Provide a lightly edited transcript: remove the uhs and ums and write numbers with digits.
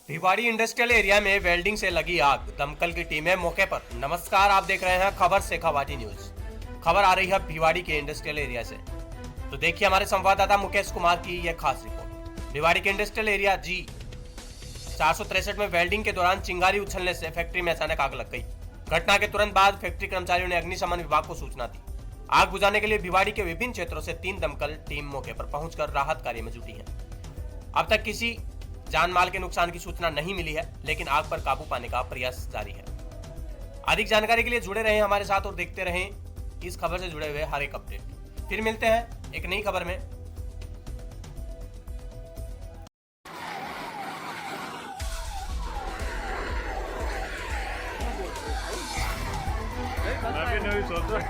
Bhiwadi industrial area में welding से लगी आग, दमकल की टीमें मौके पर। नमस्कार, आप देख रहे हैं खबर से खवाटी न्यूज। खबर आ रही है भिवाड़ी के इंडस्ट्रियल एरिया से, तो देखिए हमारे संवाददाता मुकेश कुमार की यह खास रिपोर्ट। भिवाड़ी के इंडस्ट्रियल एरिया जी 463 में वेल्डिंग के दौरान चिंगारी उछलने से फैक्ट्री में अचानक आग लग गई। घटना के तुरंत बाद फैक्ट्री कर्मचारियों ने अग्निशमन विभाग को सूचना दी। आग बुझाने के लिए भिवाड़ी के विभिन्न क्षेत्रों से 3 दमकल टीम मौके पर पहुंचकर राहत कार्य में जुटी है। अब तक किसी जान माल के नुकसान की सूचना नहीं मिली है, लेकिन आग पर काबू पाने का प्रयास जारी है। अधिक जानकारी के लिए जुड़े रहें हमारे साथ और देखते रहें इस खबर से जुड़े हुए हर एक अपडेट। फिर मिलते हैं एक नई खबर में। मैं भी नहीं सोच रहा